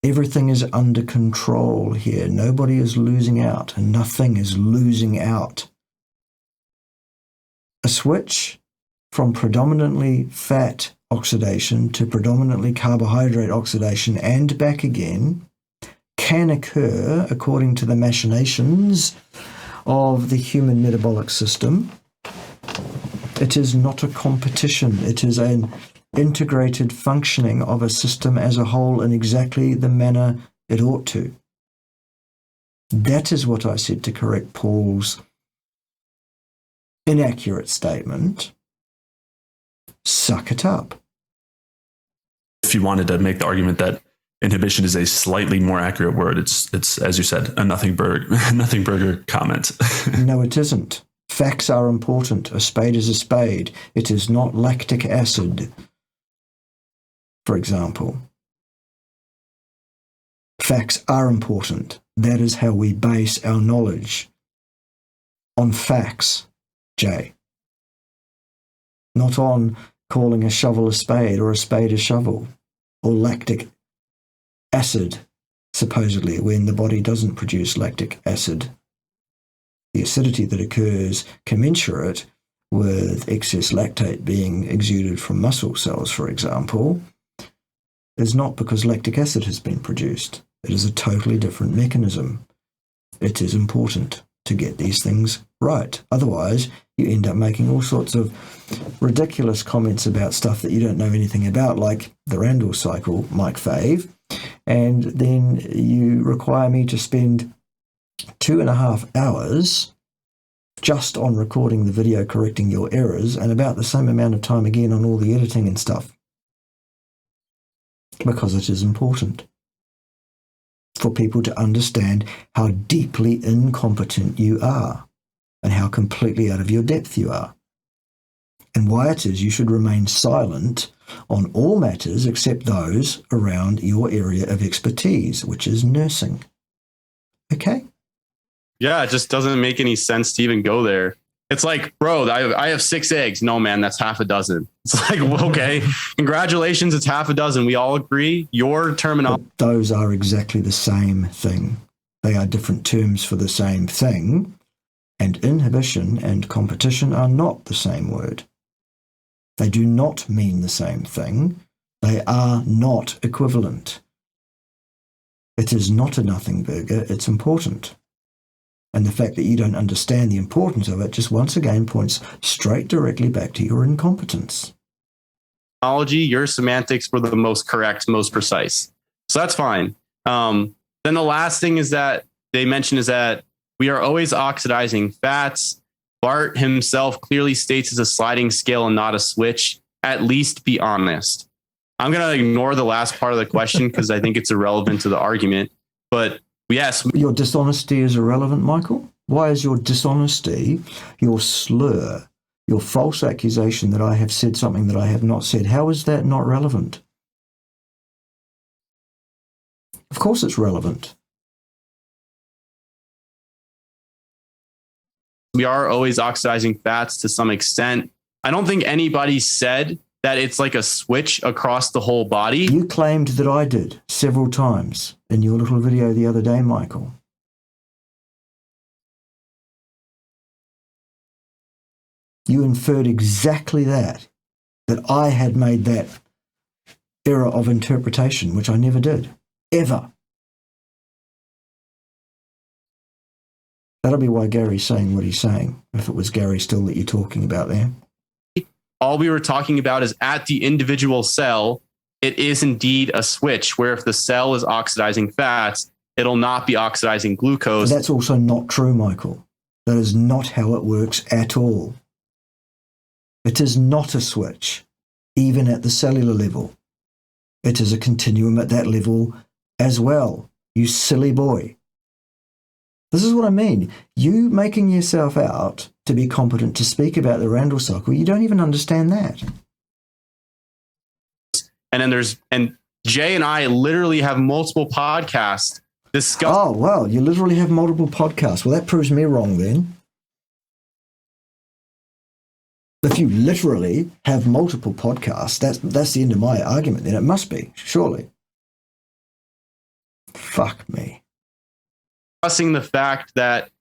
Everything is under control here. Nobody is losing out, and nothing is losing out. A switch from predominantly fat oxidation to predominantly carbohydrate oxidation and back again can occur according to the machinations of the human metabolic system. It is not a competition. It is an integrated functioning of a system as a whole in exactly the manner it ought to. That is what I said to correct Paul's inaccurate statement. Suck it up. If you wanted to make the argument that inhibition is a slightly more accurate word, it's as you said, a nothing burger comment. No, it isn't. Facts are important. A spade is a spade. It is not lactic acid, for example. Facts are important. That is how we base our knowledge. On facts, Jay. Not on calling a shovel a spade or a spade a shovel, or lactic acid, supposedly, when the body doesn't produce lactic acid. The acidity that occurs commensurate with excess lactate being exuded from muscle cells, for example, is not because lactic acid has been produced. It is a totally different mechanism. It is important to get these things right. Otherwise, you end up making all sorts of ridiculous comments about stuff that you don't know anything about, like the Randall cycle, Mike Fave, and then you require me to spend 2.5 hours just on recording the video correcting your errors, and about the same amount of time again on all the editing and stuff. Because it is important for people to understand how deeply incompetent you are and how completely out of your depth you are, and why it is you should remain silent on all matters except those around your area of expertise, which is nursing. Okay? Yeah, it just doesn't make any sense to even go there. It's like, bro, I have 6 eggs. No, man, that's half a dozen. It's like, well, okay, congratulations, it's half a dozen. We all agree. Your terminology. Those are exactly the same thing. They are different terms for the same thing. And inhibition and competition are not the same word. They do not mean the same thing. They are not equivalent. It is not a nothing burger. It's important. And the fact that you don't understand the importance of it just once again points straight directly back to your incompetence. Your semantics were the most correct, most precise. So that's fine. Then the last thing is that they mention is that we are always oxidizing fats. Bart himself clearly states it's a sliding scale and not a switch. At least be honest. I'm going to ignore the last part of the question because I think it's irrelevant to the argument. But yes. Your dishonesty is irrelevant, Michael? Why is your dishonesty, your slur, your false accusation that I have said something that I have not said, how is that not relevant? Of course it's relevant. We are always oxidizing fats to some extent. I don't think anybody said that it's like a switch across the whole body. You claimed that I did several times in your little video the other day, Michael. You inferred exactly that I had made that error of interpretation, which I never did, ever. That'll be why Gary's saying what he's saying, if it was Gary still that you're talking about there. All we were talking about is at the individual cell, it is indeed a switch, where if the cell is oxidizing fats, it'll not be oxidizing glucose. But that's also not true, Michael. That is not how it works at all. It is not a switch, even at the cellular level. It is a continuum at that level as well, you silly boy. This is what I mean. You making yourself out to be competent to speak about the Randall cycle, you don't even understand that. And then Jay and I literally have multiple podcasts discussing. Oh, well, you literally have multiple podcasts. Well, that proves me wrong then. If you literally have multiple podcasts, that's the end of my argument then. It must be, surely. Fuck me. Discussing the fact that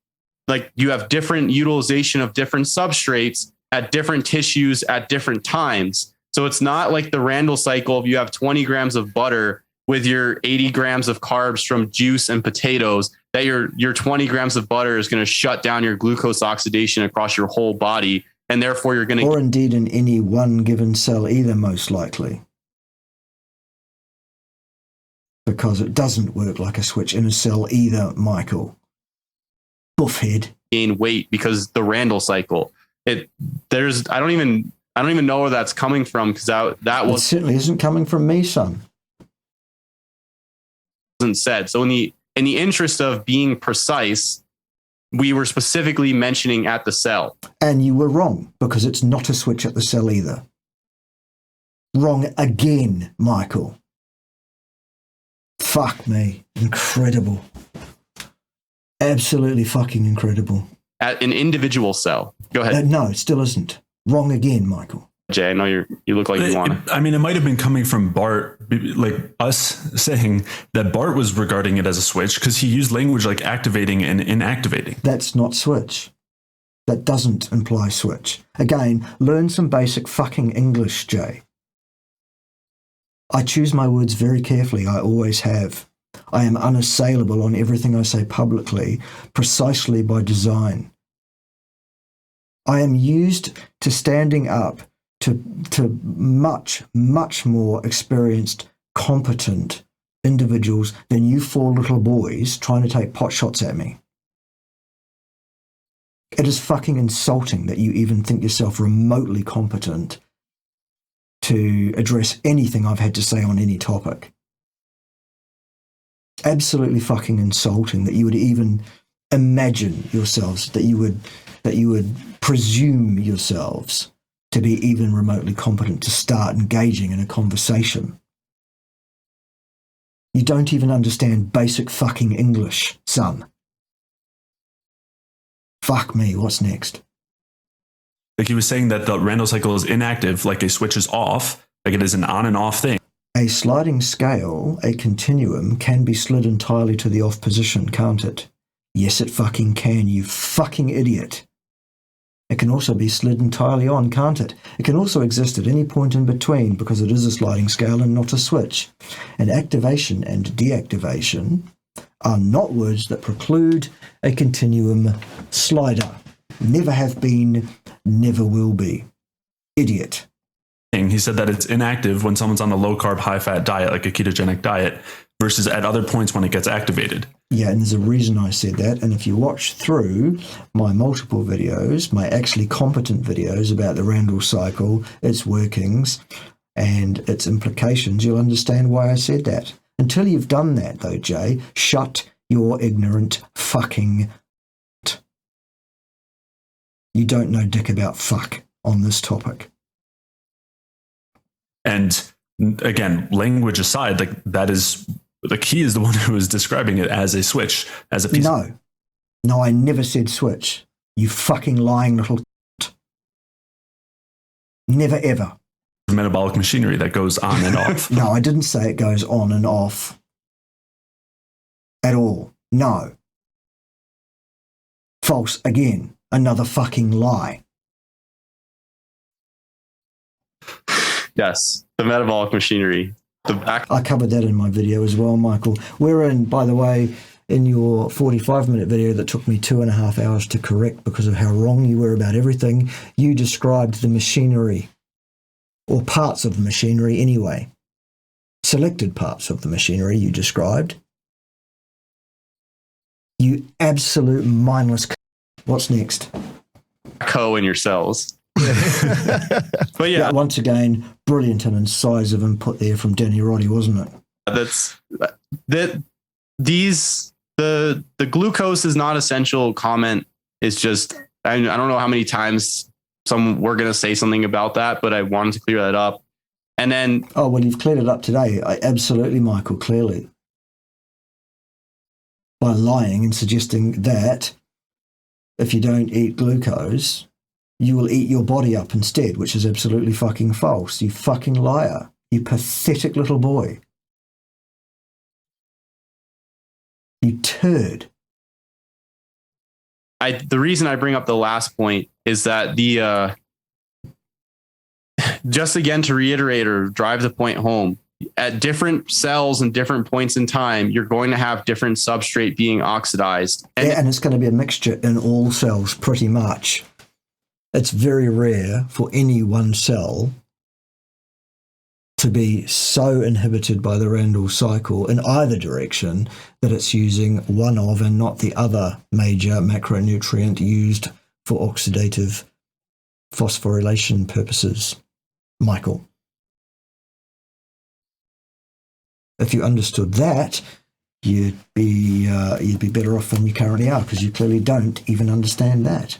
like you have different utilization of different substrates at different tissues at different times. So it's not like the Randall cycle if you have 20 grams of butter with your 80 grams of carbs from juice and potatoes, that your 20 grams of butter is going to shut down your glucose oxidation across your whole body. And therefore you're going to... Or indeed in any one given cell either, most likely. Because it doesn't work like a switch in a cell either, Michael. Buffhead. Gain weight because the Randall cycle. I don't even know where that's coming from, because that It certainly isn't coming from me, son. Wasn't said. So in the interest of being precise, we were specifically mentioning at the cell. And you were wrong, because it's not a switch at the cell either. Wrong again, Michael. Fuck me. Incredible. Absolutely fucking incredible. At an individual cell. Go ahead. No, it still isn't. Wrong again, Michael. Jay, I know you look like you want to. I mean, it might have been coming from Bart, like us saying that Bart was regarding it as a switch because he used language like activating and inactivating. That's not switch. That doesn't imply switch. Again, learn some basic fucking English, Jay. I choose my words very carefully. I always have. I am unassailable on everything I say publicly, precisely by design. I am used to standing up to much, much more experienced, competent individuals than you four little boys trying to take pot shots at me. It is fucking insulting that you even think yourself remotely competent to address anything I've had to say on any topic. Absolutely fucking insulting that you would even imagine yourselves, that you would presume yourselves to be even remotely competent to start engaging in a conversation. You don't even understand basic fucking English, son. Fuck me, what's next? Like he was saying that the Randall cycle is inactive, like a switch is off, like it is an on and off thing. A sliding scale, a continuum, can be slid entirely to the off position, can't it? Yes, it fucking can, you fucking idiot. It can also be slid entirely on, can't it? It can also exist at any point in between because it is a sliding scale and not a switch. And activation and deactivation are not words that preclude a continuum slider. Never have been, never will be. Idiot. He said that it's inactive when someone's on a low carb, high fat diet, like a ketogenic diet, versus at other points when it gets activated. Yeah, and there's a reason I said that. And if you watch through my multiple videos, my actually competent videos about the Randall cycle, its workings, and its implications, you'll understand why I said that. Until you've done that, though, Jay, shut your ignorant fucking... You don't know dick about fuck on this topic. And again, language aside, like that is... Like he is the one who is describing it as a switch, as a piece. No, I never said switch. You fucking lying little. Never ever. Metabolic machinery that goes on and off. No, I didn't say it goes on and off at all. No. False again. Another fucking lie. Yes, the metabolic machinery. I covered that in my video as well, Michael. We're in, by the way, in your 45-minute video that took me 2.5 hours to correct because of how wrong you were about everything. You described the machinery, or parts of the machinery anyway. Selected parts of the machinery you described. You absolute mindless... What's next? Co in your cells. But yeah, once again, brilliant and incisive input there from Danny Roddy, wasn't it? The glucose is not essential comment is just, I don't know how many times we're going to say something about that, but I wanted to clear that up. And then, oh well, you've cleared it up today. Absolutely, Michael, clearly, by lying and suggesting that if you don't eat glucose, you will eat your body up instead, which is absolutely fucking false. You fucking liar. You pathetic little boy. You turd. The reason I bring up the last point is that the just again to reiterate or drive the point home, at different cells and different points in time, you're going to have different substrate being oxidized. And it's going to be a mixture in all cells pretty much. It's very rare for any one cell to be so inhibited by the Randall cycle in either direction that it's using one of and not the other major macronutrient used for oxidative phosphorylation purposes. Michael. If you understood that, you'd be better off than you currently are, because you clearly don't even understand that.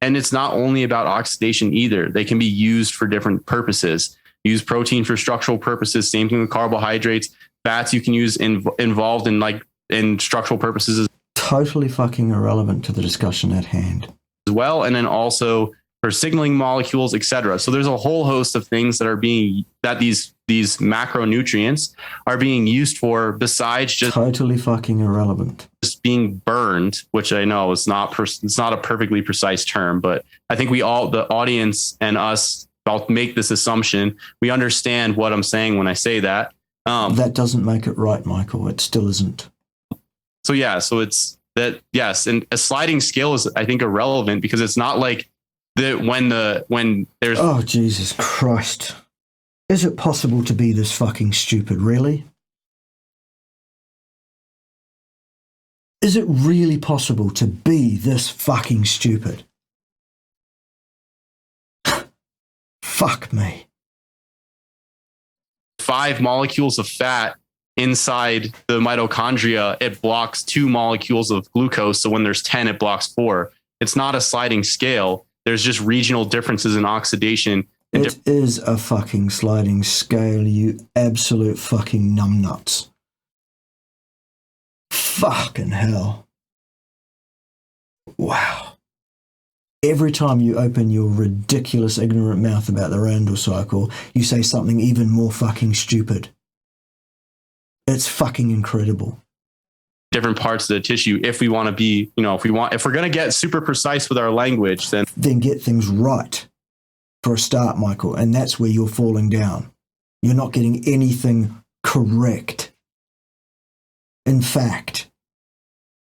And it's not only about oxidation either. They can be used for different purposes. Use protein for structural purposes. Same thing with carbohydrates. Fats you can use involved in structural purposes Totally fucking irrelevant to the discussion at hand. as well. And then also for signaling molecules, etc. So there's a whole host of things that these macronutrients are being used for besides just totally fucking irrelevant. Just being burned, which I know is it's not a perfectly precise term, but I think we all, the audience and us, I'll make this assumption, we understand what I'm saying when I say that. That doesn't make it right, Michael. It still isn't. So yeah, so it's that, yes, and a sliding scale is, I think, irrelevant because it's not like that when there's Oh, Jesus Christ. Is it possible to be this fucking stupid, really? Is it really possible to be this fucking stupid? Fuck me. 5 molecules of fat inside the mitochondria, it blocks 2 molecules of glucose. So when there's 10, it blocks 4. It's not a sliding scale. There's just regional differences in oxidation. It is a fucking sliding scale, you absolute fucking numbnuts. Fucking hell. Wow. Every time you open your ridiculous ignorant mouth about the Randall cycle, you say something even more fucking stupid. It's fucking incredible. Different parts of the tissue. If we want to be, if we're going to get super precise with our language, then get things right for a start, Michael. And that's where you're falling down. You're not getting anything correct. In fact,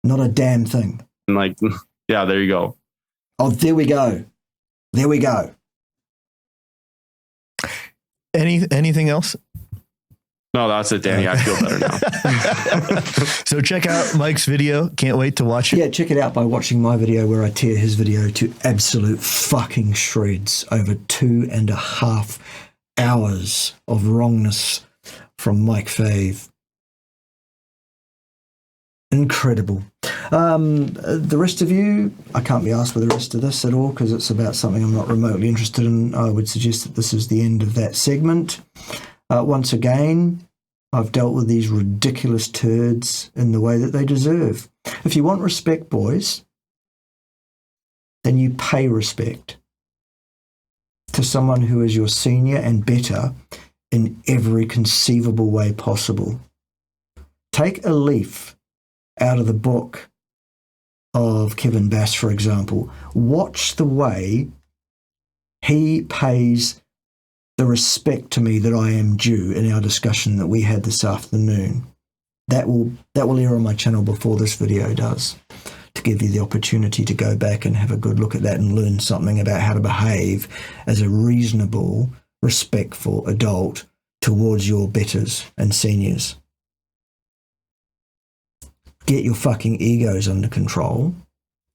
not a damn thing. Yeah, there you go. Oh, there we go. There we go. Anything else? No, that's it, Danny. I feel better now. So check out Mike's video. Can't wait to watch it. Yeah, check it out by watching my video where I tear his video to absolute fucking shreds over 2.5 hours of wrongness from Mike Fave. Incredible. The rest of you, I can't be asked for the rest of this at all because it's about something I'm not remotely interested in. I would suggest that this is the end of that segment. Once again, I've dealt with these ridiculous turds in the way that they deserve. If you want respect, boys, then you pay respect to someone who is your senior and better in every conceivable way possible. Take a leaf out of the book of Kevin Bass, for example. Watch the way he pays the respect to me that I am due in our discussion that we had this afternoon. That will air on my channel before this video does, to give you the opportunity to go back and have a good look at that and learn something about how to behave as a reasonable, respectful adult towards your betters and seniors. Get your fucking egos under control,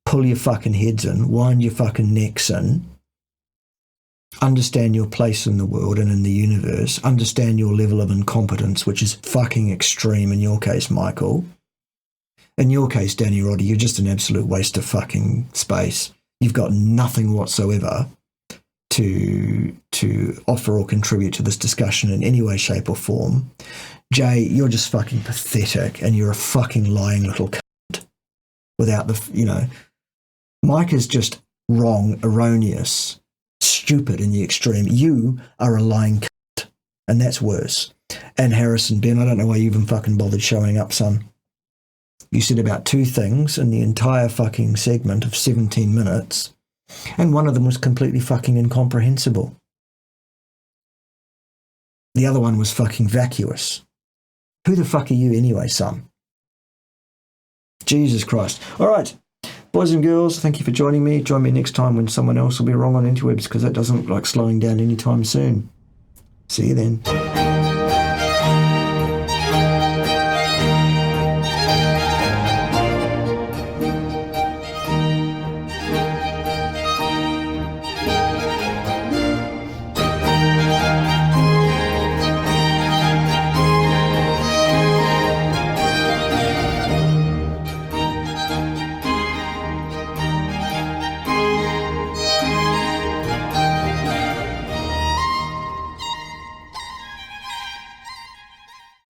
pull your fucking heads in, wind your fucking necks in, understand your place in the world and in the universe, understand your level of incompetence, which is fucking extreme in your case, Michael. In your case, Danny Roddy, you're just an absolute waste of fucking space. You've got nothing whatsoever to offer or contribute to this discussion in any way, shape or form. Jay, you're just fucking pathetic and you're a fucking lying little cunt without Mike is just wrong, erroneous, stupid in the extreme. You are a lying cunt, and that's worse. And Harrison, Ben, I don't know why you even fucking bothered showing up, son. You said about 2 things in the entire fucking segment of 17 minutes, and one of them was completely fucking incomprehensible. The other one was fucking vacuous. Who the fuck are you anyway, son? Jesus Christ. All right, boys and girls, thank you for joining me. Join me next time when someone else will be wrong on interwebs, because that doesn't look like slowing down anytime soon. See you then.